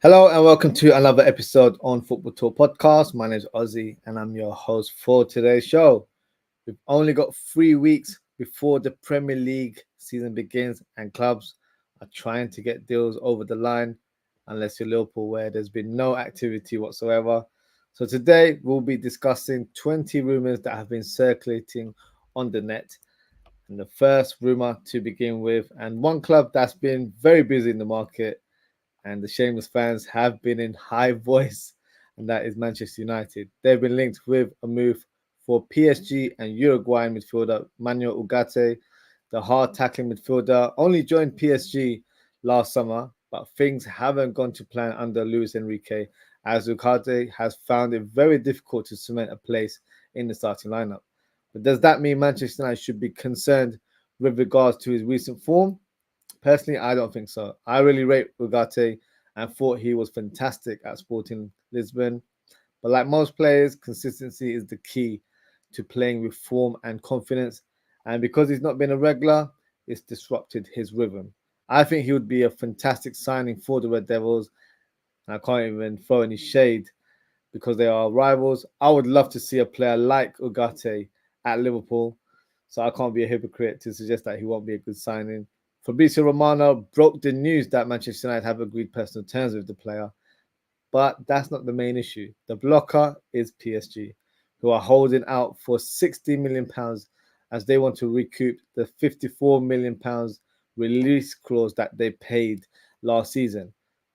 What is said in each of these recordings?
Hello and welcome to another episode on Football Talk Podcast. My name is Ozzy and I'm your host for today's show. We've only got 3 weeks before the Premier League season begins and clubs are trying to get deals over the line, unless you're Liverpool, where there's been no activity whatsoever. So today we'll be discussing 20 rumours that have been circulating on the net. And the first rumour to begin with, and one club that's been very busy in the market, and the shameless fans have been in high voice, and that is Manchester United. They've been linked with a move for PSG and Uruguayan midfielder Manuel Ugarte. The hard-tackling midfielder only joined PSG last summer, but things haven't gone to plan under Luis Enrique, as Ugarte has found it very difficult to cement a place in the starting lineup. But does that mean Manchester United should be concerned with regards to his recent form? Personally, I don't think so. I really rate Ugarte and thought he was fantastic at Sporting Lisbon. But like most players, consistency is the key to playing with form and confidence. And because he's not been a regular, it's disrupted his rhythm. I think he would be a fantastic signing for the Red Devils. I can't even throw any shade because they are rivals. I would love to see a player like Ugarte at Liverpool. So I can't be a hypocrite to suggest that he won't be a good signing. Fabrizio Romano broke the news that Manchester United have agreed personal terms with the player, but that's not the main issue. The blocker is PSG, who are holding out for £60 million as they want to recoup the £54 million release clause that they paid last season.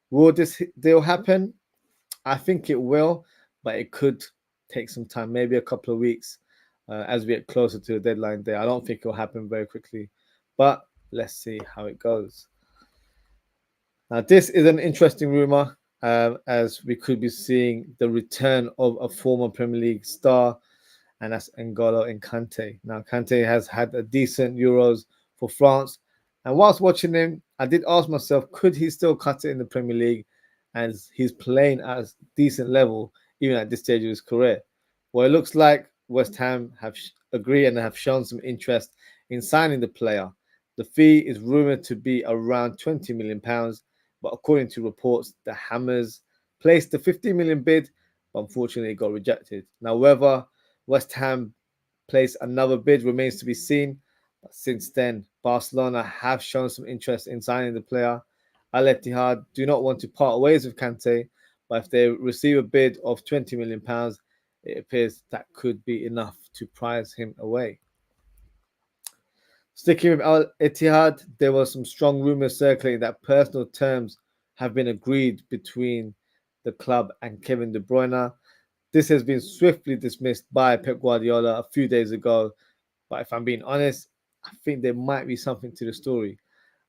Will this deal happen? I think it will, but it could take some time, maybe a couple of weeks as we get closer to the deadline day. I don't think it'll happen very quickly, but let's see how it goes. Now, this is an interesting rumor, as we could be seeing the return of a former Premier League star, and that's N'Golo Kante. Now, Kante has had a decent Euros for France, and whilst watching him, I did ask myself, could he still cut it in the Premier League, as he's playing at a decent level, even at this stage of his career? Well, it looks like West Ham have agreed and have shown some interest in signing the player. The fee is rumoured to be around £20 million, but according to reports, the Hammers placed the £50 million bid, but unfortunately it got rejected. Now, whether West Ham place another bid remains to be seen, but since then, Barcelona have shown some interest in signing the player. Al Ittihad do not want to part ways with Kante, but if they receive a bid of £20 million, it appears that could be enough to prize him away. Sticking with Al Ittihad, there were some strong rumours circulating that personal terms have been agreed between the club and Kevin De Bruyne. This has been swiftly dismissed by Pep Guardiola a few days ago, but if I'm being honest, I think there might be something to the story.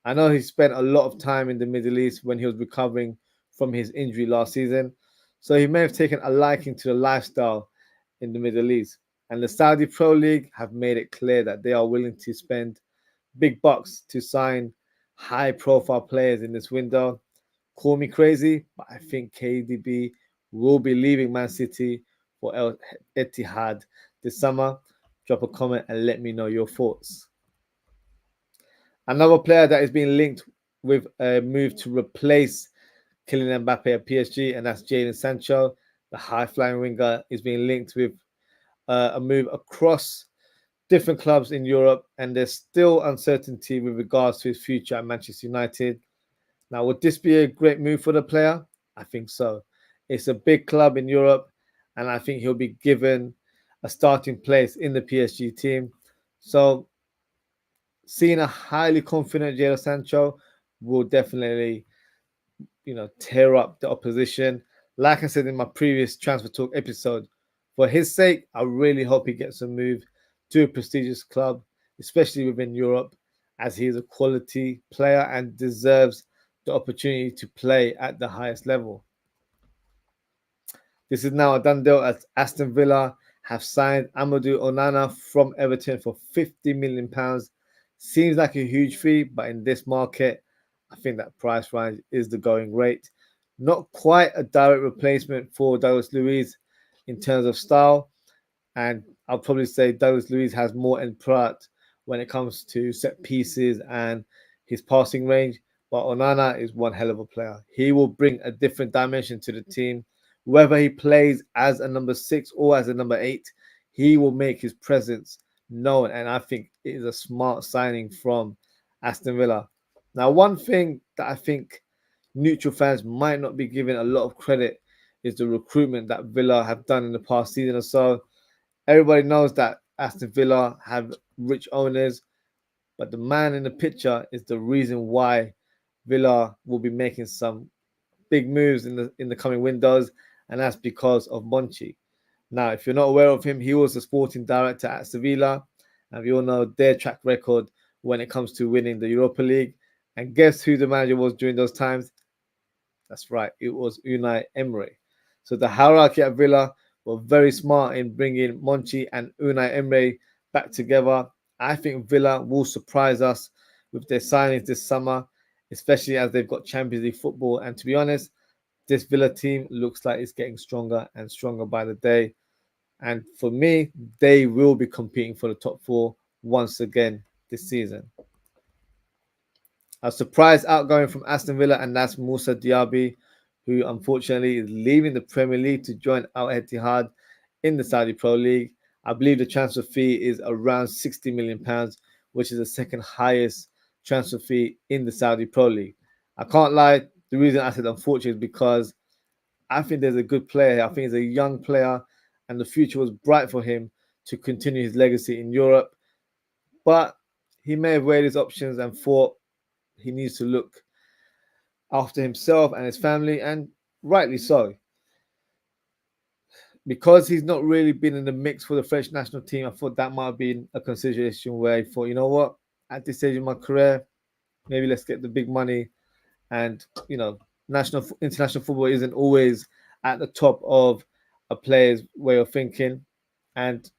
I know he spent a lot of time in the Middle East when he was recovering from his injury last season, so he may have taken a liking to the lifestyle in the Middle East. And the Saudi Pro League have made it clear that they are willing to spend big bucks to sign high-profile players in this window. Call me crazy, but I think KDB will be leaving Man City for Al Ittihad this summer. Drop a comment and let me know your thoughts. Another player that is being linked with a move to replace Kylian Mbappe at PSG, and that's Jadon Sancho. The high-flying winger is being linked with a move across different clubs in Europe, and there's still uncertainty with regards to his future at Manchester United. Now, would this be a great move for the player? I think so. It's a big club in Europe, and I think he'll be given a starting place in the PSG team. So seeing a highly confident Jadon Sancho will definitely, tear up the opposition. Like I said in my previous transfer talk episode, for his sake, I really hope he gets a move to a prestigious club, especially within Europe, as he is a quality player and deserves the opportunity to play at the highest level. This is now a done deal as Aston Villa have signed Amadou Onana from Everton for £50 million. Seems like a huge fee, but in this market, I think that price range is the going rate. Not quite a direct replacement for Douglas Luiz in terms of style, and I'll probably say Douglas Luiz has more end product when it comes to set pieces and his passing range. But Onana is one hell of a player. He will bring a different dimension to the team. Whether he plays as a number 6 or as a number 8, he will make his presence known. And I think it is a smart signing from Aston Villa. Now, one thing that I think neutral fans might not be given a lot of credit is the recruitment that Villa have done in the past season or so. Everybody knows that Aston Villa have rich owners, but the man in the picture is the reason why Villa will be making some big moves in the coming windows, and that's because of Monchi. Now, if you're not aware of him, he was the sporting director at Sevilla, and we all know their track record when it comes to winning the Europa League. And guess who the manager was during those times? That's right, it was Unai Emery. So the hierarchy at Villa were very smart in bringing Monchi and Unai Emery back together. I think Villa will surprise us with their signings this summer, especially as they've got Champions League football. And to be honest, this Villa team looks like it's getting stronger and stronger by the day. And for me, they will be competing for the top 4 once again this season. A surprise outgoing from Aston Villa, and that's Moussa Diaby, who unfortunately is leaving the Premier League to join Al Ittihad in the Saudi Pro League. I believe the transfer fee is around £60 million, which is the second highest transfer fee in the Saudi Pro League. I can't lie, the reason I said unfortunate is because I think there's a good player. I think he's a young player, and the future was bright for him to continue his legacy in Europe. But he may have weighed his options and thought he needs to look after himself and his family, and rightly so. Because he's not really been in the mix for the French national team, I thought that might have been a consideration where he thought, you know what, at this stage of my career, maybe let's get the big money. And, international football isn't always at the top of a player's way of thinking. And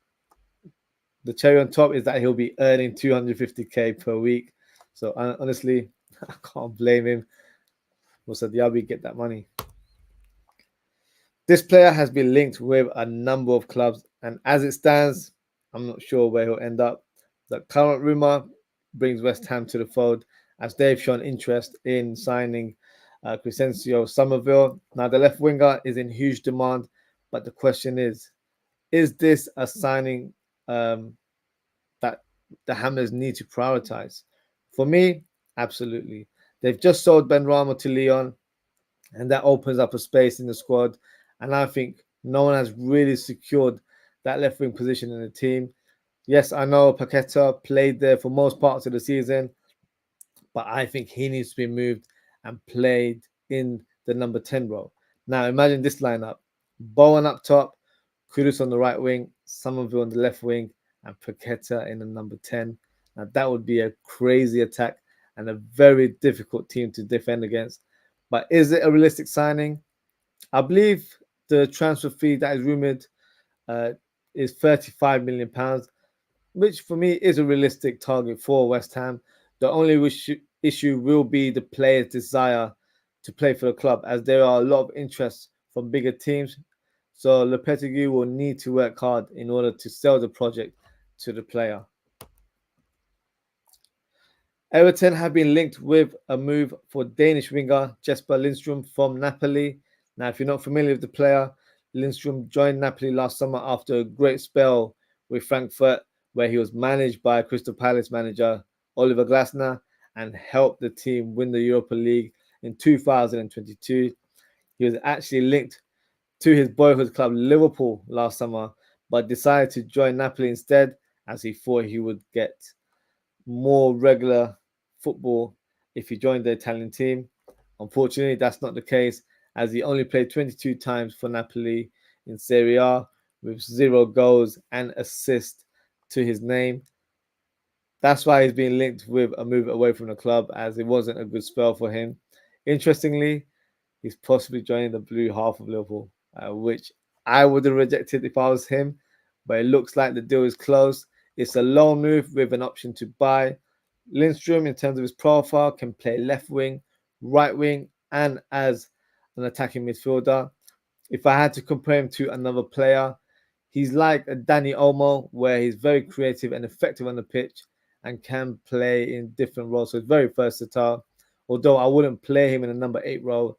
the cherry on top is that he'll be earning 250k per week. So honestly, I can't blame him. Moussa Diaby, get that money. This player has been linked with a number of clubs, and as it stands, I'm not sure where he'll end up. The current rumour brings West Ham to the fold, as they've shown interest in signing Crescencio Somerville. Now, the left winger is in huge demand, but the question is this a signing that the Hammers need to prioritise? For me, absolutely. They've just sold Benrahma to Lyon, and that opens up a space in the squad. And I think no one has really secured that left wing position in the team. Yes, I know Paqueta played there for most parts of the season, but I think he needs to be moved and played in the number 10 role. Now, imagine this lineup: Bowen up top, Kudus on the right wing, Somerville on the left wing, and Paqueta in the number 10. Now, that would be a crazy attack and a very difficult team to defend against. But is it a realistic signing? I believe the transfer fee that is rumoured is £35 million, which for me is a realistic target for West Ham. The only issue will be the player's desire to play for the club, as there are a lot of interest from bigger teams. So Lopetegui will need to work hard in order to sell the project to the player. Everton have been linked with a move for Danish winger Jesper Lindstrom from Napoli. Now, if you're not familiar with the player, Lindstrom joined Napoli last summer after a great spell with Frankfurt, where he was managed by Crystal Palace manager Oliver Glasner and helped the team win the Europa League in 2022. He was actually linked to his boyhood club Liverpool last summer, but decided to join Napoli instead, as he thought he would get more regular football if he joined the Italian team. Unfortunately, that's not the case, as he only played 22 times for Napoli in Serie A with 0 goals and assists to his name. That's why he's been linked with a move away from the club, as it wasn't a good spell for him. Interestingly, he's possibly joining the blue half of Liverpool, which I would have rejected if I was him. But it looks like the deal is closed. It's a loan move with an option to buy. Lindstrom, in terms of his profile, can play left wing, right wing, and as an attacking midfielder. If I had to compare him to another player, he's like a Danny Olmo, where he's very creative and effective on the pitch and can play in different roles. So he's very versatile. Although I wouldn't play him in a number 8 role,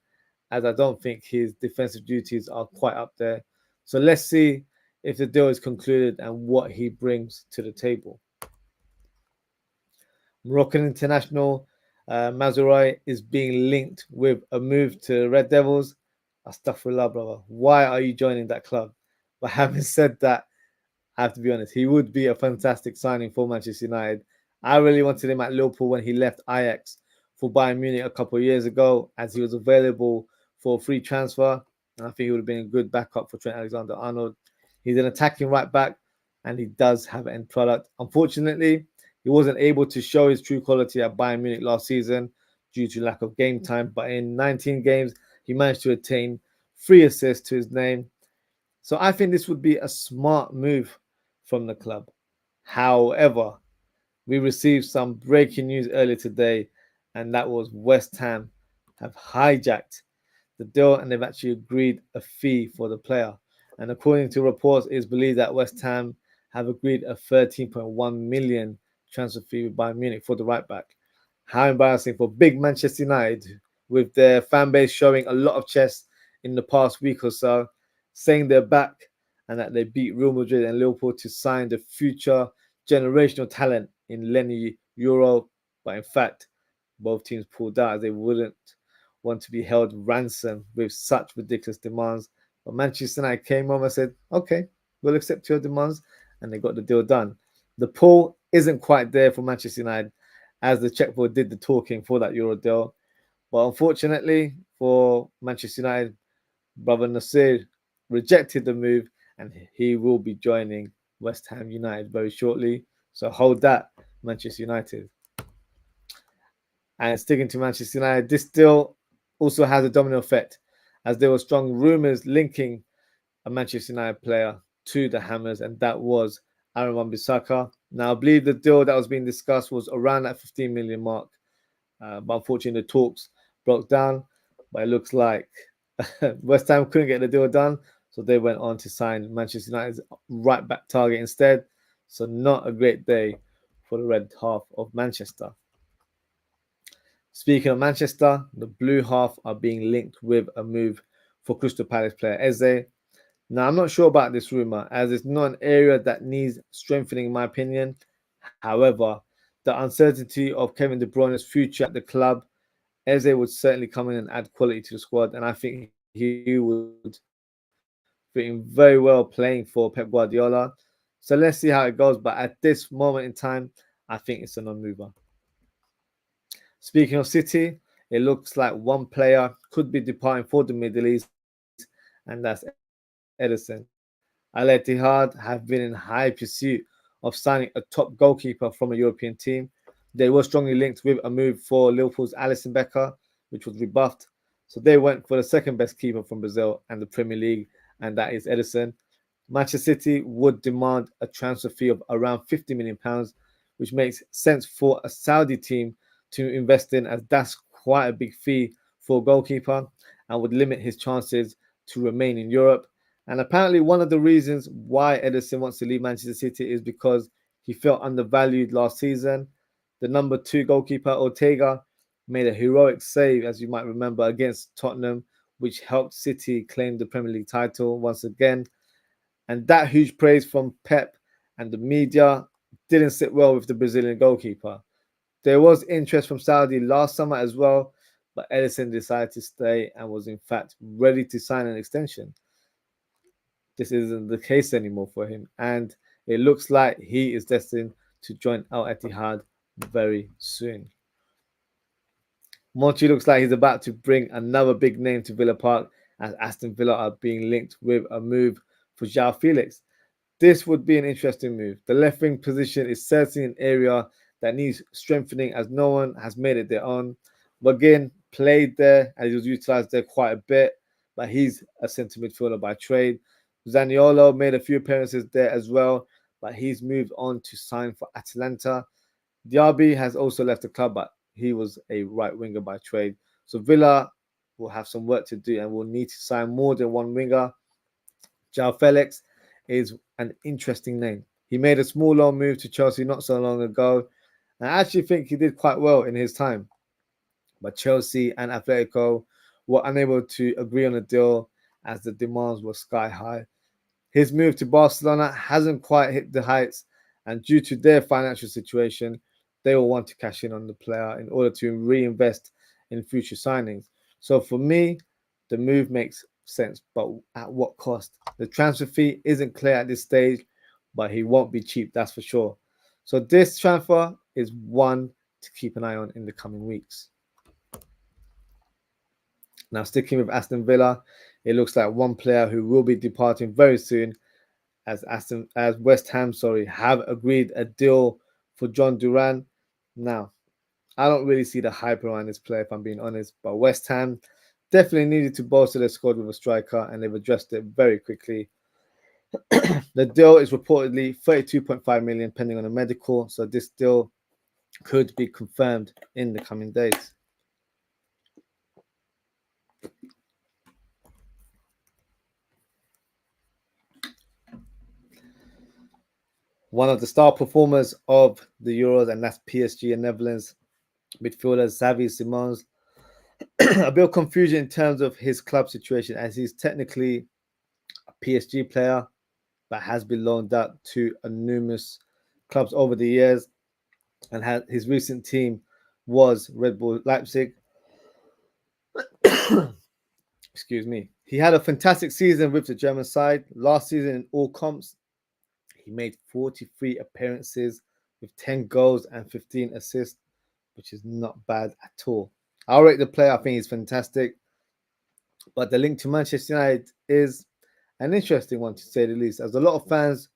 as I don't think his defensive duties are quite up there. So let's see if the deal is concluded and what he brings to the table. Moroccan international Mazraoui is being linked with a move to the Red Devils. Astaghfirullah, brother. Why are you joining that club? But having said that, I have to be honest, he would be a fantastic signing for Manchester United. I really wanted him at Liverpool when he left Ajax for Bayern Munich a couple of years ago, as he was available for a free transfer. And I think he would have been a good backup for Trent Alexander-Arnold. He's an attacking right back, and he does have an end product. Unfortunately, he wasn't able to show his true quality at Bayern Munich last season due to lack of game time. But in 19 games, he managed to attain 3 assists to his name. So I think this would be a smart move from the club. However, we received some breaking news earlier today, and that was West Ham have hijacked the deal and they've actually agreed a fee for the player. And according to reports, it's believed that West Ham have agreed a 13.1 million transfer fee with Bayern Munich for the right back. How embarrassing for big Manchester United, with their fan base showing a lot of chest in the past week or so, saying they're back and that they beat Real Madrid and Liverpool to sign the future generational talent in Lenny Euro. But in fact, both teams pulled out as they wouldn't want to be held ransom with such ridiculous demands. But Manchester United came over and said, okay, we'll accept your demands, and they got the deal done. The pull isn't quite there for Manchester United, as the checkboard did the talking for that Euro deal. But unfortunately for Manchester United, brother Nasir rejected the move, and he will be joining West Ham United very shortly. So hold that, Manchester United. And sticking to Manchester United, this deal also has a domino effect, as there were strong rumours linking a Manchester United player to the Hammers, and that was Aaron Wan-Bissaka. Now, I believe the deal that was being discussed was around that 15 million mark, but unfortunately the talks broke down. But it looks like West Ham couldn't get the deal done, so they went on to sign Manchester United's right back target instead. So not a great day for the red half of Manchester. Speaking of Manchester, the blue half are being linked with a move for Crystal Palace player Eze. Now, I'm not sure about this rumour, as it's not an area that needs strengthening in my opinion. However, the uncertainty of Kevin De Bruyne's future at the club, Eze would certainly come in and add quality to the squad, and I think he would fit in very well playing for Pep Guardiola. So let's see how it goes, but at this moment in time, I think it's a non-mover. Speaking of City, it looks like one player could be departing for the Middle East, and that's Ederson. Al Ittihad have been in high pursuit of signing a top goalkeeper from a European team. They were strongly linked with a move for Liverpool's Alisson Becker, which was rebuffed. So they went for the second best keeper from Brazil and the Premier League, and that is Ederson. Manchester City would demand a transfer fee of around £50 million, which makes sense for a Saudi team to invest in, as that's quite a big fee for a goalkeeper and would limit his chances to remain in Europe. And apparently, one of the reasons why Ederson wants to leave Manchester City is because he felt undervalued last season. The number 2 goalkeeper, Ortega, made a heroic save, as you might remember, against Tottenham, which helped City claim the Premier League title once again. And that huge praise from Pep and the media didn't sit well with the Brazilian goalkeeper. There was interest from Saudi last summer as well, but Ederson decided to stay and was in fact ready to sign an extension. This isn't the case anymore for him, and it looks like he is destined to join Al Ittihad very soon. Monchi looks like he's about to bring another big name to Villa Park, as Aston Villa are being linked with a move for Joao Felix. This would be an interesting move. The left wing position is certainly an area that needs strengthening, as no one has made it their own. Again, played there and he was utilised there quite a bit, but he's a centre midfielder by trade. Zaniolo made a few appearances there as well, but he's moved on to sign for Atalanta. Diaby has also left the club, but he was a right winger by trade. So Villa will have some work to do and will need to sign more than one winger. Joao Felix is an interesting name. He made a small loan move to Chelsea not so long ago, and I actually think he did quite well in his time. But Chelsea and Atletico were unable to agree on a deal as the demands were sky high. His move to Barcelona hasn't quite hit the heights, and due to their financial situation, they will want to cash in on the player in order to reinvest in future signings. So for me, the move makes sense, but at what cost? The transfer fee isn't clear at this stage, but he won't be cheap, that's for sure. So this transfer is one to keep an eye on in the coming weeks. Now, sticking with Aston Villa, it looks like one player who will be departing very soon, as West Ham have agreed a deal for John Duran. Now, I don't really see the hype around this player, if I'm being honest, but West Ham definitely needed to bolster their squad with a striker, and they've addressed it very quickly. The deal is reportedly 32.5 million, pending on a medical, so this deal could be confirmed in the coming days. One of the star performers of the Euros, and that's PSG and Netherlands midfielder Xavi Simons. A bit of confusion in terms of his club situation, as he's technically a PSG player, but has been loaned out to numerous clubs over the years, and his recent team was Red Bull Leipzig. Excuse me. He had a fantastic season with the German side. Last season in all comps, he made 43 appearances with 10 goals and 15 assists, which is not bad at all. I'll rate the player. I think he's fantastic. But the link to Manchester United is an interesting one, to say the least, as a lot of fans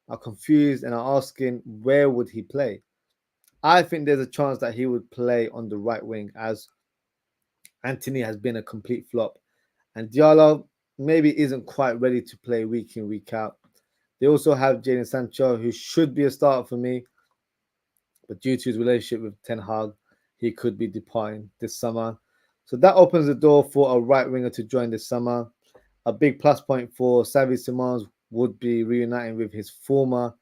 are confused and are asking, where would he play? I think there's a chance that he would play on the right wing, as Antony has been a complete flop, and Diallo maybe isn't quite ready to play week in, week out. They also have Jadon Sancho, who should be a starter for me, but due to his relationship with Ten Hag, he could be departing this summer. So that opens the door for a right winger to join this summer. A big plus point for Xavi Simons would be reuniting with his former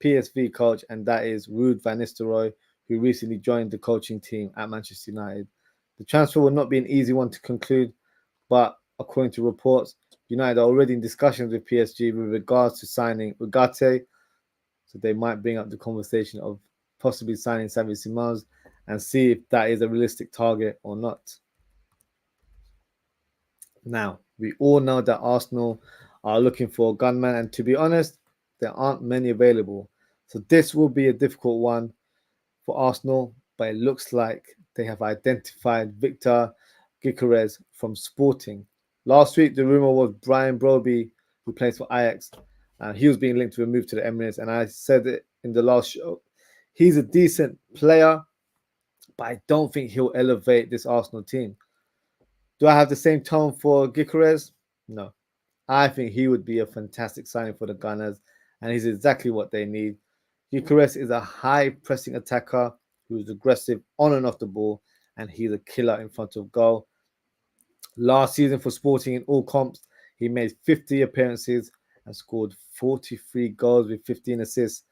PSV coach, and that is Ruud van Nistelrooy, who recently joined the coaching team at Manchester United. The transfer will not be an easy one to conclude, but according to reports, United are already in discussions with PSG with regards to signing Ugarte, so they might bring up the conversation of possibly signing Xavi Simons and see if that is a realistic target or not. Now, we all know that Arsenal are looking for a gunman, and to be honest, there aren't many available. So this will be a difficult one for Arsenal, but it looks like they have identified Victor Gyokeres from Sporting. Last week, the rumor was Brian Broby, who plays for Ajax. He was being linked to a move to the Emirates, and I said it in the last show. He's a decent player, but I don't think he'll elevate this Arsenal team. Do I have the same tone for Gyokeres? No. I think he would be a fantastic signing for the Gunners, and he's exactly what they need. Gyokeres is a high-pressing attacker who is aggressive on and off the ball, and he's a killer in front of goal. Last season for Sporting in all comps, he made 50 appearances and scored 43 goals with 15 assists.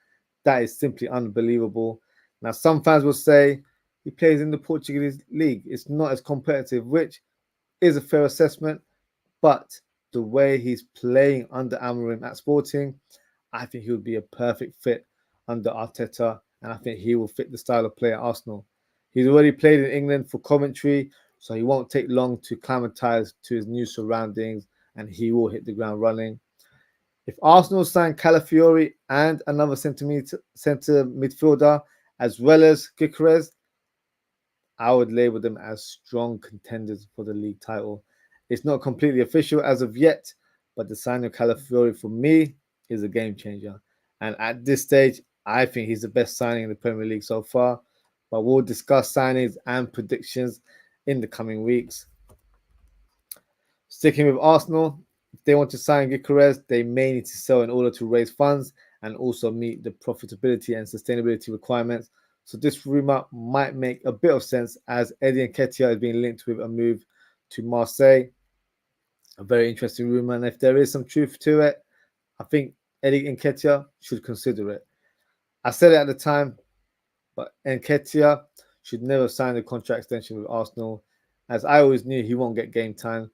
That is simply unbelievable. Now, some fans will say he plays in the Portuguese league. It's not as competitive, which is a fair assessment, but the way he's playing under Amorim at Sporting, I think he would be a perfect fit under Arteta, and I think he will fit the style of play at Arsenal. He's already played in England for Coventry, so he won't take long to acclimatise to his new surroundings, and he will hit the ground running. If Arsenal sign Calafiori and another centre midfielder as well as Gyokeres, I would label them as strong contenders for the league title. It's not completely official as of yet, but the signing of Calafiori for me is a game changer. And at this stage, I think he's the best signing in the Premier League so far. But we'll discuss signings and predictions in the coming weeks. Sticking with Arsenal, if they want to sign Gyokeres, they may need to sell in order to raise funds and also meet the profitability and sustainability requirements. So this rumour might make a bit of sense as Eddie Nketiah is being linked with a move to Marseille. A very interesting rumour, and if there is some truth to it, I think Eddie Nketiah should consider it. I said it at the time, but Nketiah should never sign a contract extension with Arsenal, as I always knew he won't get game time.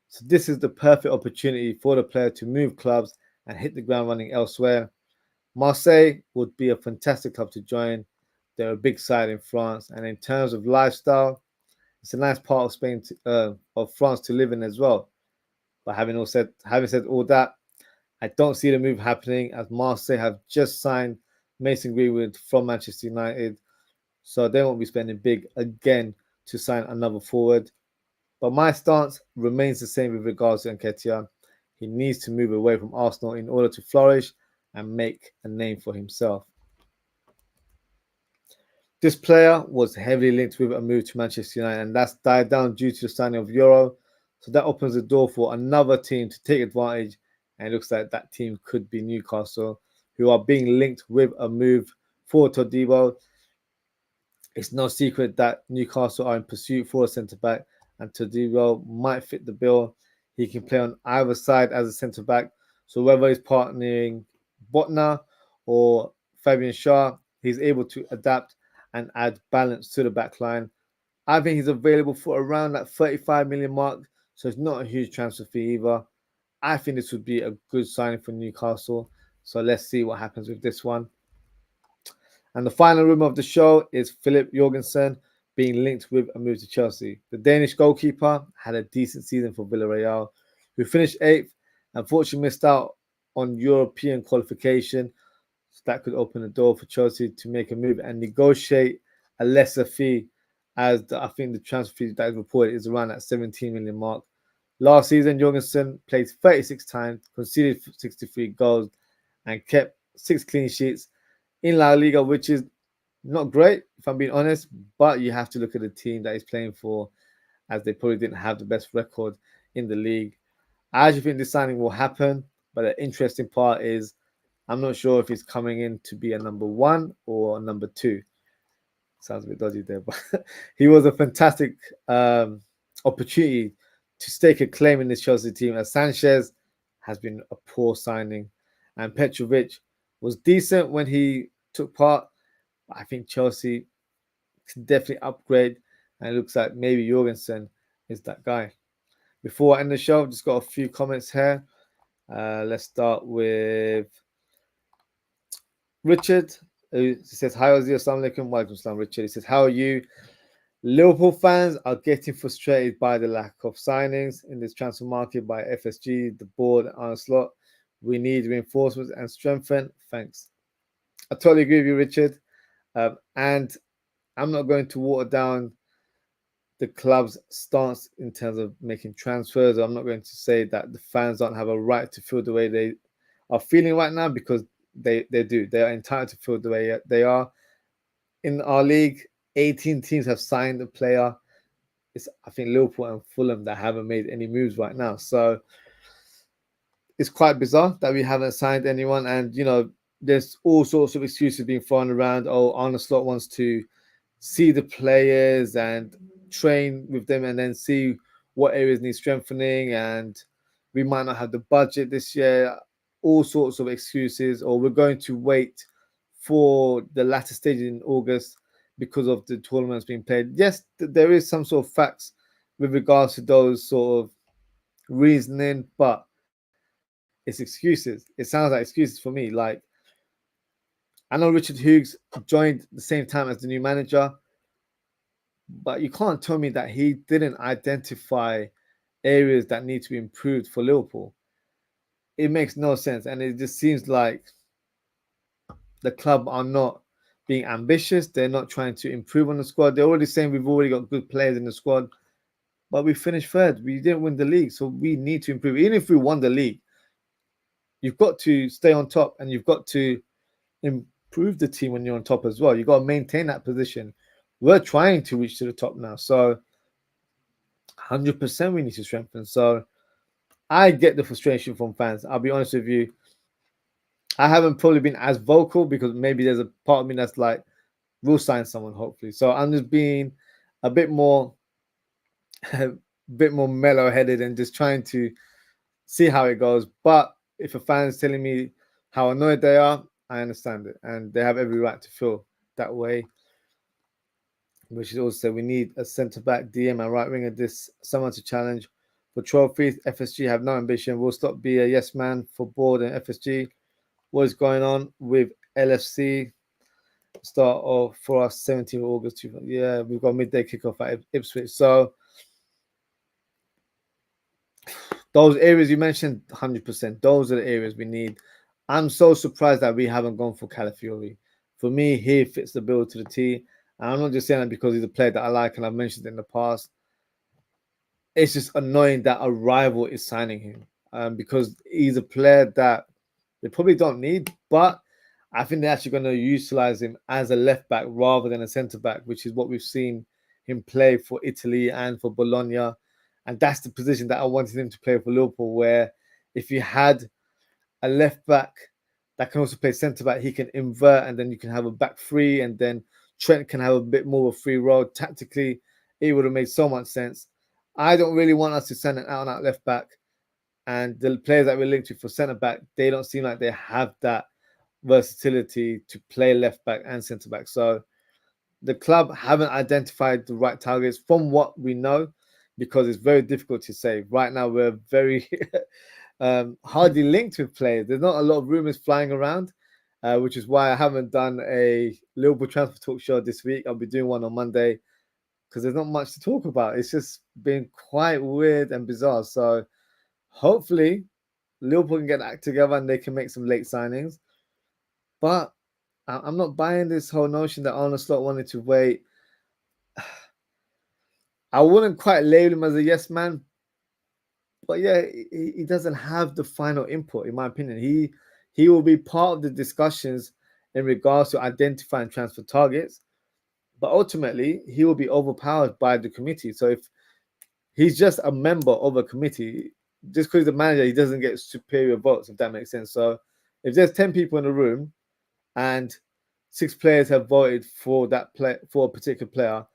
So this is the perfect opportunity for the player to move clubs and hit the ground running elsewhere. Marseille would be a fantastic club to join. They're a big side in France, and in terms of lifestyle, it's a nice part of Spain, of France to live in as well. But having said all that, I don't see the move happening as Marseille have just signed Mason Greenwood from Manchester United, so they won't be spending big again to sign another forward. But my stance remains the same with regards to Nketiah. He needs to move away from Arsenal in order to flourish and make a name for himself. This player was heavily linked with a move to Manchester United, and that's died down due to the signing of Euro. So that opens the door for another team to take advantage, and it looks like that team could be Newcastle, who are being linked with a move for Todibo. It's no secret that Newcastle are in pursuit for a centre-back, and Todibo might fit the bill. He can play on either side as a centre-back, so whether he's partnering Botner or Fabian Schär, he's able to adapt and add balance to the back line. I think he's available for around that 35 million mark, so it's not a huge transfer fee either. I think this would be a good signing for Newcastle, so let's see what happens with this one. And the final rumour of the show is Philip Jorgensen being linked with a move to Chelsea. The Danish goalkeeper had a decent season for Villarreal, who finished 8th. Unfortunately, missed out on European qualification. So that could open the door for Chelsea to make a move and negotiate a lesser fee, as I think the transfer fee that is reported is around that 17 million mark. Last season, Jorgensen played 36 times, conceded 63 goals, and kept 6 clean sheets in La Liga, which is not great, if I'm being honest, but you have to look at the team that he's playing for, as they probably didn't have the best record in the league. I actually think this signing will happen, but the interesting part is I'm not sure if he's coming in to be a number 1 or a number 2. Sounds a bit dodgy there, but he was a fantastic opportunity to stake a claim in this Chelsea team, as Sanchez has been a poor signing, and Petrovic was decent when he took part. I think Chelsea can definitely upgrade, and it looks like maybe Jorgensen is that guy. Before I end the show, I've just got a few comments here. Let's start with Richard. He says, hi, Ozzy, assalamu alaikum. Walaikum salam, Richard. He says, how are you? Liverpool fans are getting frustrated by the lack of signings in this transfer market by FSG, the board, and Arne Slot. We need reinforcements and strengthen. Thanks. I totally agree with you, Richard. And I'm not going to water down the club's stance in terms of making transfers. I'm not going to say that the fans don't have a right to feel the way they are feeling right now, because they do. They are entitled to feel the way they are. In our league, 18 teams have signed a player. It's, I think, Liverpool and Fulham that haven't made any moves right now. So it's quite bizarre that we haven't signed anyone. And, you know, there's all sorts of excuses being thrown around. Oh, Arne Slot wants to see the players and train with them and then see what areas need strengthening, and we might not have the budget this year. All sorts of excuses, or we're going to wait for the latter stage in August because of the tournaments being played. Yes, there is some sort of facts with regards to those sort of reasoning, but it's excuses. It sounds like excuses for me. Like, I know Richard Hughes joined the same time as the new manager, but you can't tell me that he didn't identify areas that need to be improved for Liverpool. It makes no sense, and it just seems like the club are not being ambitious. They're not trying to improve on the squad. They're already saying we've already got good players in the squad, but we finished third. We didn't win the league, so we need to improve. Even if we won the league, you've got to stay on top, and you've got to improve the team when you're on top as well. You've got to maintain that position. We're trying to reach to the top now, so 100% we need to strengthen. So I get the frustration from fans. I'll be honest with you. I haven't probably been as vocal because maybe there's a part of me that's like, we'll sign someone hopefully. So I'm just being a bit more mellow-headed and just trying to see how it goes. But if a fan is telling me how annoyed they are, I understand it, and they have every right to feel that way. We should also say we need a centre-back, DM, and right winger this summer to challenge for trophies. FSG have no ambition. We'll stop be a yes man for board and FSG. What is going on with LFC? Start off for us 17th of August. Yeah, we've got midday kickoff at Ipswich. So those areas you mentioned, 100%. Those are the areas we need. I'm so surprised that we haven't gone for Calafiori. For me, he fits the bill to the T. And I'm not just saying that because he's a player that I like and I've mentioned it in the past. It's just annoying that a rival is signing him because he's a player that they probably don't need, but I think they're actually going to utilize him as a left back rather than a centre back, which is what we've seen him play for Italy and for Bologna. And that's the position that I wanted him to play for Liverpool, where if you had a left back that can also play centre back, he can invert and then you can have a back three and then Trent can have a bit more of a free role. Tactically, it would have made so much sense. I don't really want us to send an out-and-out left back. And the players that we're linked to for centre back, they don't seem like they have that versatility to play left back and centre back. So the club haven't identified the right targets from what we know, because it's very difficult to say. Right now, we're very hardly linked with players. There's not a lot of rumours flying around, which is why I haven't done a Liverpool transfer talk show this week. I'll be doing one on Monday because there's not much to talk about. It's just been quite weird and bizarre. So hopefully Liverpool can get that together and they can make some late signings. But I'm not buying this whole notion that Arne Slot wanted to wait. I wouldn't quite label him as a yes man, but yeah, he doesn't have the final input, in my opinion. He will be part of the discussions in regards to identifying transfer targets, but ultimately he will be overpowered by the committee. So if he's just a member of a committee, just because he's the manager, he doesn't get superior votes, if that makes sense. So if there's 10 people in the room and 6 players have voted for for a particular player,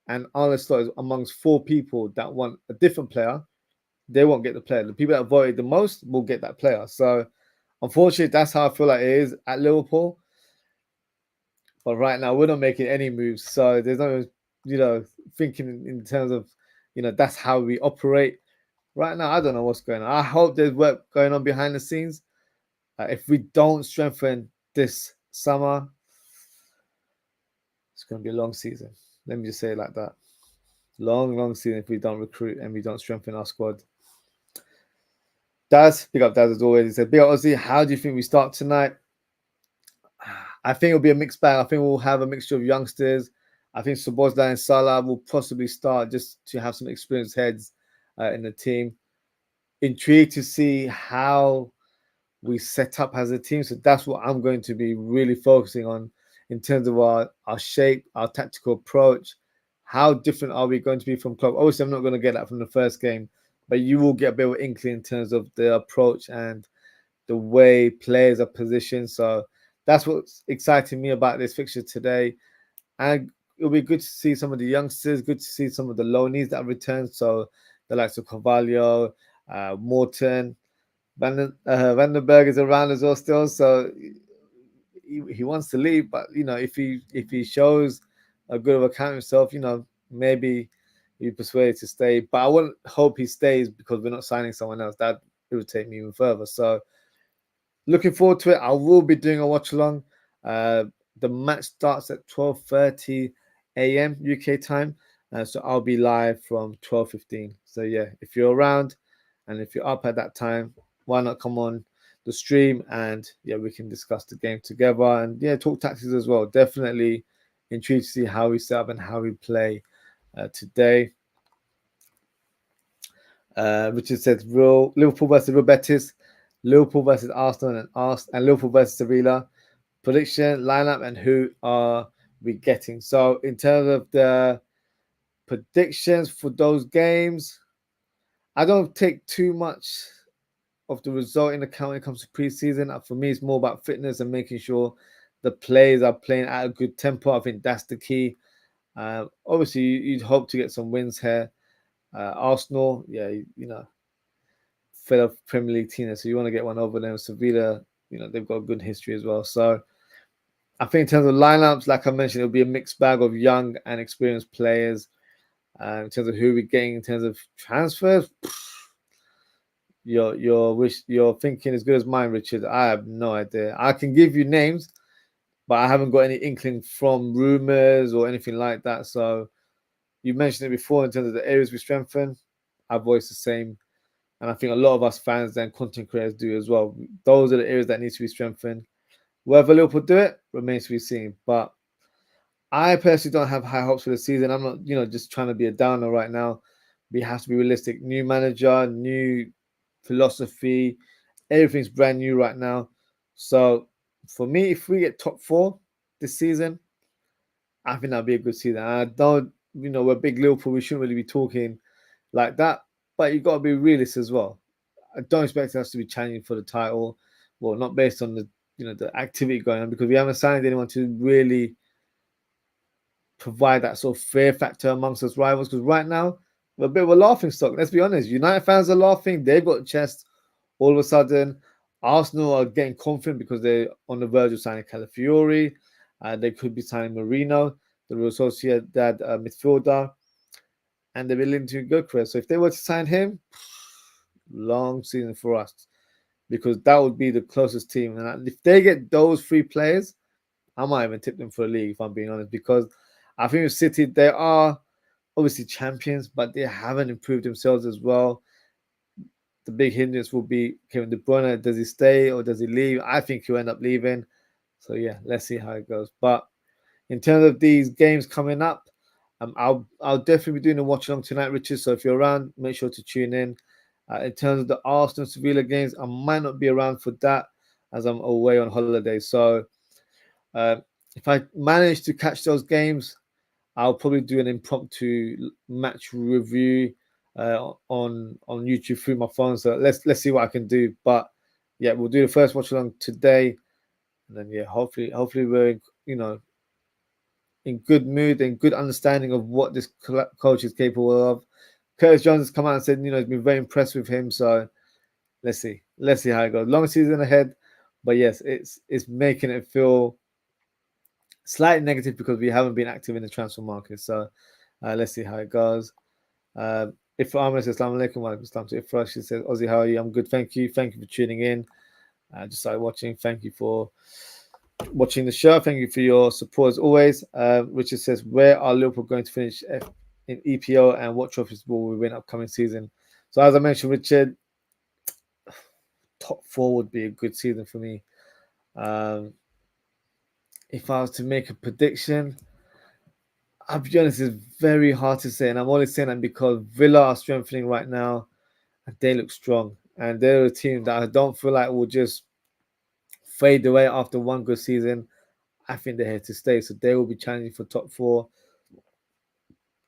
and Arne Slot is amongst 4 people that want a different player, they won't get the player. The people that voted the most will get that player. So unfortunately, that's how I feel like it is at Liverpool. But right now, we're not making any moves. So there's no, thinking in terms of, that's how we operate. Right now, I don't know what's going on. I hope there's work going on behind the scenes. If we don't strengthen this summer, it's going to be a long season. Let me just say it like that. Long season if we don't recruit and we don't strengthen our squad. Daz, big up Daz as always. He said, big up Ozzy, how do you think we start tonight? I think it'll be a mixed bag. I think we'll have a mixture of youngsters. I think Szoboszlai and Salah will possibly start just to have some experienced heads in the team. Intrigued to see how we set up as a team. So that's what I'm going to be really focusing on in terms of our shape, our tactical approach. How different are we going to be from club? Obviously, I'm not going to get that from the first game, but you will get a bit of inkling in terms of the approach and the way players are positioned. So that's what's exciting me about this fixture today. And it'll be good to see some of the youngsters, good to see some of the loanees that have returned. So the likes of Carvalho, Morton, Vandenberg is around as well still. So he wants to leave, but if he shows a good of account of himself, maybe he's persuaded to stay. But I wouldn't hope he stays because we're not signing someone else. That irritate me even further. So looking forward to it. I will be doing a watch along. The match starts at 12:30 a.m. UK time, so I'll be live from 12:15. So yeah, if you're around and if you're up at that time, why not come on the stream, and yeah, we can discuss the game together and yeah, talk tactics as well. Definitely intrigued to see how we set up and how we play today. Richard says Liverpool versus Real Betis, Liverpool versus Arsenal, and Liverpool versus Sevilla. Prediction, lineup, and who are we getting? So in terms of the predictions for those games, I don't take too much of the result in account when it comes to preseason. For me, it's more about fitness and making sure the players are playing at a good tempo. I think that's the key. Obviously, you'd hope to get some wins here. Arsenal, yeah, fellow Premier League team, so you want to get one over them. Sevilla, they've got a good history as well. So I think in terms of lineups, like I mentioned, it'll be a mixed bag of young and experienced players. In terms of who we're getting, in terms of transfers, your thinking is good as mine, Richard. I have no idea. I can give you names, but I haven't got any inkling from rumours or anything like that. So you mentioned it before in terms of the areas we strengthen. I've voiced the same. And I think a lot of us fans and content creators do as well. Those are the areas that need to be strengthened. Whether Liverpool do it remains to be seen. But I personally don't have high hopes for the season. I'm not, just trying to be a downer right now. We have to be realistic. New manager, new philosophy, everything's brand new right now. So for me, if we get top 4 this season, I think that'll be a good season. I don't, we're big Liverpool. We shouldn't really be talking like that. But you've got to be realist as well. I don't expect us to be challenging for the title. Well, not based on the activity going on, because we haven't signed anyone to really provide that sort of fear factor amongst us rivals. Because right now, we're a bit of a laughing stock. Let's be honest. United fans are laughing. They've got chest. All of a sudden, Arsenal are getting confident because they're on the verge of signing Calafiori. They could be signing Marino, the Real Sociedad midfielder. And they're willing to Gyokeres. So if they were to sign him, long season for us, because that would be the closest team. And if they get those 3 players, I might even tip them for a league, if I'm being honest, because I think with City, they are obviously champions, but they haven't improved themselves as well. The big hindrance will be Kevin De Bruyne. Does he stay or does he leave? I think he'll end up leaving. So yeah, let's see how it goes. But in terms of these games coming up, I'll definitely be doing a watch along tonight, Richard. So if you're around, make sure to tune in. In terms of the Arsenal Sevilla games, I might not be around for that as I'm away on holiday. So if I manage to catch those games, I'll probably do an impromptu match review on YouTube through my phone. So let's see what I can do. But yeah, we'll do the first watch along today, and then yeah, hopefully we're in good mood and good understanding of what this coach is capable of. Curtis Jones has come out and said, he's been very impressed with him. So let's see how it goes. Long season ahead, but yes, it's making it feel slightly negative because we haven't been active in the transfer market. So let's see how it goes. If Ahmed says, Assalamu alaikum wa alaikum to Ifra, she says, Ozzy, how are you? I'm good, thank you. Thank you for tuning in. Just started watching. Thank you for watching the show. Thank you for your support as always. Richard says, where are Liverpool going to finish in EPO and what trophies will we win upcoming season? So as I mentioned, Richard, top 4 would be a good season for me. If I was to make a prediction, I'll be honest, it's very hard to say. And I'm only saying that because Villa are strengthening right now and they look strong. And they're a team that I don't feel like will just fade away after one good season. I think they're here to stay. So they will be challenging for top 4.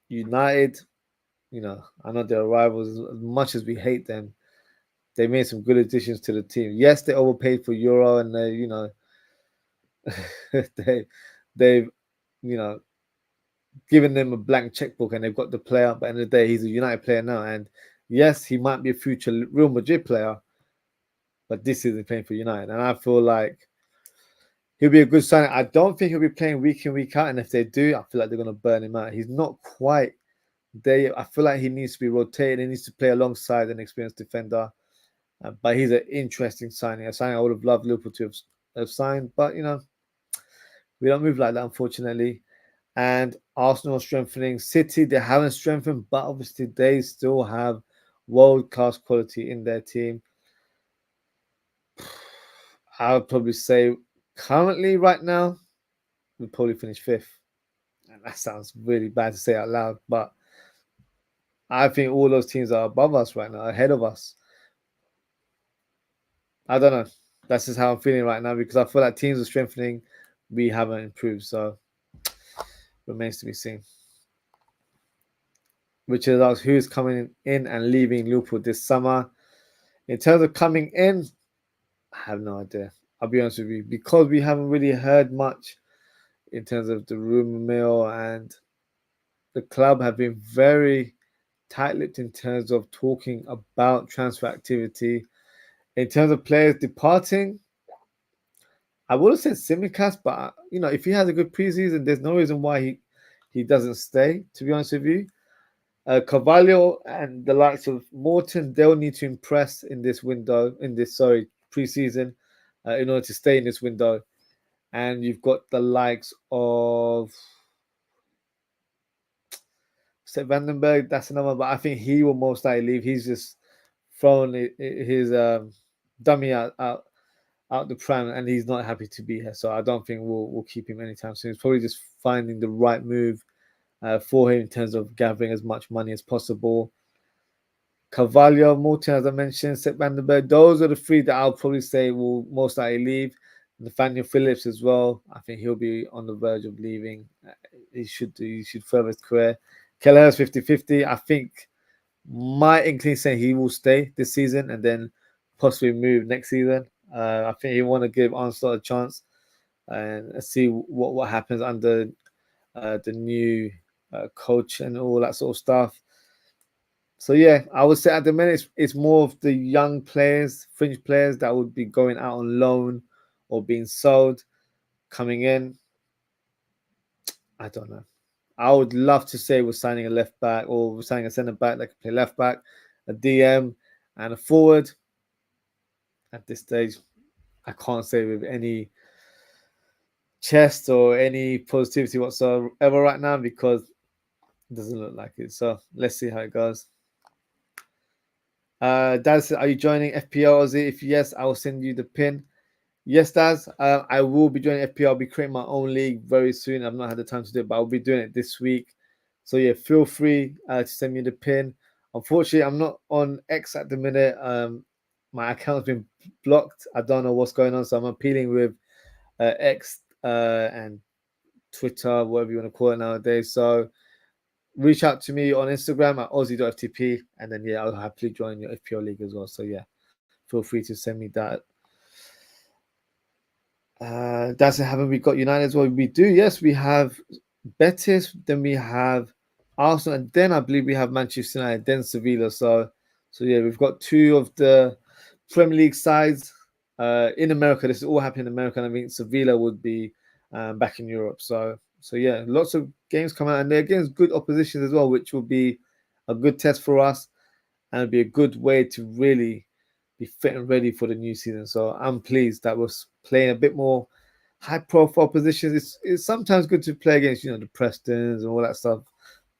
United, I know they're rivals. As much as we hate them, they made some good additions to the team. Yes, they overpaid for Euro and they've given them a blank checkbook and they've got the player. But at the end of the day, he's a United player now. And yes, he might be a future Real Madrid player, but this isn't playing for United. And I feel like he'll be a good signing. I don't think he'll be playing week in, week out. And if they do, I feel like they're going to burn him out. He's not quite there. I feel like he needs to be rotated. He needs to play alongside an experienced defender. But he's an interesting signing. A signing I would have loved Liverpool to have signed. But, we don't move like that, unfortunately. And Arsenal strengthening. City, they haven't strengthened, but obviously they still have world-class quality in their team. I would probably say currently right now, we'd probably finish 5th. And that sounds really bad to say out loud, but I think all those teams are above us right now, ahead of us. I don't know. That's just how I'm feeling right now because I feel like teams are strengthening. We haven't improved, so remains to be seen. Richard asks who's coming in and leaving Liverpool this summer. In terms of coming in, I have no idea. I'll be honest with you because we haven't really heard much in terms of the rumor mill, and the club have been very tight-lipped in terms of talking about transfer activity. In terms of players departing, I would have said Simicast, but if he has a good preseason, there's no reason why he doesn't stay. To be honest with you, Carvalho and the likes of Morton, they'll need to impress in this window, preseason, in order to stay in this window. And you've got the likes of Vandenberg, that's another one, but I think he will most likely leave. He's just thrown his dummy out the pram, and he's not happy to be here. So I don't think we'll keep him anytime soon. It's probably just finding the right move for him in terms of gathering as much money as possible. Carvalho, Morton, as I mentioned, Sepp Vandenberg, those are the three that I'll probably say will most likely leave. Nathaniel Phillips as well. I think he'll be on the verge of leaving. He should further his career. Kelleher's 50-50. I think my inkling saying he will stay this season and then possibly move next season. I think he want to give Onslaught a chance and see what happens under the new coach and all that sort of stuff. So yeah, I would say at the minute it's more of the young players, fringe players that would be going out on loan or being sold, coming in. I don't know. I would love to say we're signing a left back or we're signing a centre back that can play left back, a DM, and a forward. At this stage, I can't say with any chest or any positivity whatsoever right now because it doesn't look like it. So let's see how it goes. Daz, are you joining FPL? If yes, I will send you the pin. Yes, Daz, I will be joining FPL. I'll be creating my own league very soon. I've not had the time to do it, but I'll be doing it this week. So yeah, feel free to send me the pin. Unfortunately, I'm not on X at the minute. My account's been blocked. I don't know what's going on, so I'm appealing with X and Twitter, whatever you want to call it nowadays. So reach out to me on Instagram at OZZIE'S, and then yeah, I'll happily join your FPL league as well. So yeah, feel free to send me that. Haven't we got United as well? We do, yes. We have Betis, then we have Arsenal, and then I believe we have Manchester United, then Sevilla. So yeah, we've got two of the Premier League sides in America. This is all happening in America, and I mean Sevilla would be back in Europe. So yeah, lots of games come out, and they're against good opposition as well, which will be a good test for us, and it'll be a good way to really be fit and ready for the new season. So I'm pleased that we're playing a bit more high-profile positions. It's sometimes good to play against, the Prestons and all that stuff,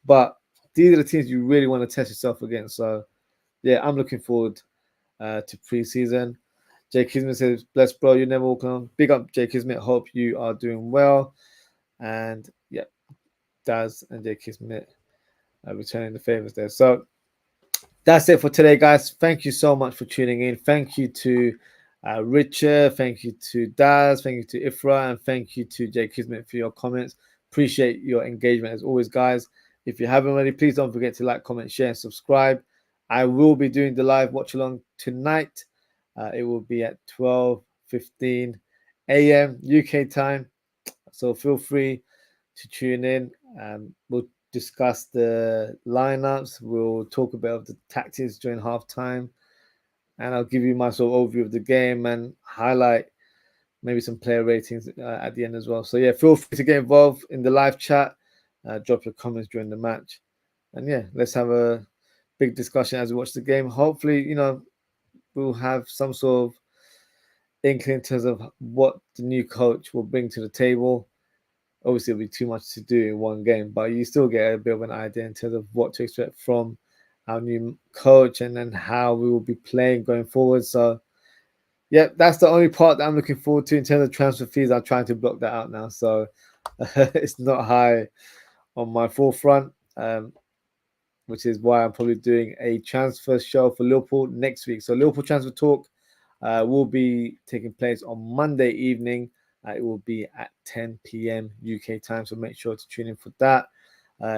but these are the teams you really want to test yourself against. So yeah, I'm looking forward to pre-season. Jay Kismet says, "Bless, bro. You never walk on." Big up, Jay Kismet. Hope you are doing well. And yeah, Daz and Jay Kismet returning the favors there. So that's it for today, guys. Thank you so much for tuning in. Thank you to Richard. Thank you to Daz. Thank you to Ifra. And thank you to Jay Kismet for your comments. Appreciate your engagement as always, guys. If you haven't already, please don't forget to like, comment, share, and subscribe. I will be doing the live watch along tonight. It will be at 12:15 a.m. UK time. So feel free to tune in. We'll discuss the lineups. We'll talk about the tactics during halftime, and I'll give you my sort of overview of the game and highlight maybe some player ratings at the end as well. So yeah, feel free to get involved in the live chat. Drop your comments during the match, and yeah, let's have a big discussion as we watch the game. Hopefully, we'll have some sort of inkling in terms of what the new coach will bring to the table. Obviously, it'll be too much to do in one game, but you still get a bit of an idea in terms of what to expect from our new coach and then how we will be playing going forward. So Yeah, that's the only part that I'm looking forward to in terms of transfer fees. I'm trying to block that out now, so it's not high on my forefront, which is why I'm probably doing a transfer show for Liverpool next week. So Liverpool transfer talk will be taking place on Monday evening. It will be at 10 p.m. UK time, so make sure to tune in for that.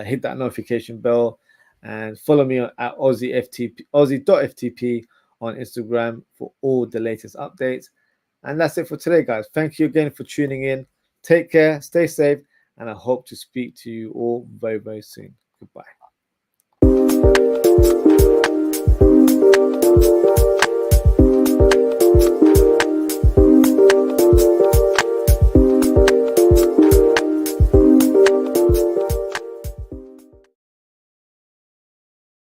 Hit that notification bell and follow me at Aussie.ftp on Instagram for all the latest updates. And that's it for today, guys. Thank you again for tuning in. Take care, stay safe, and I hope to speak to you all very, very soon. Goodbye.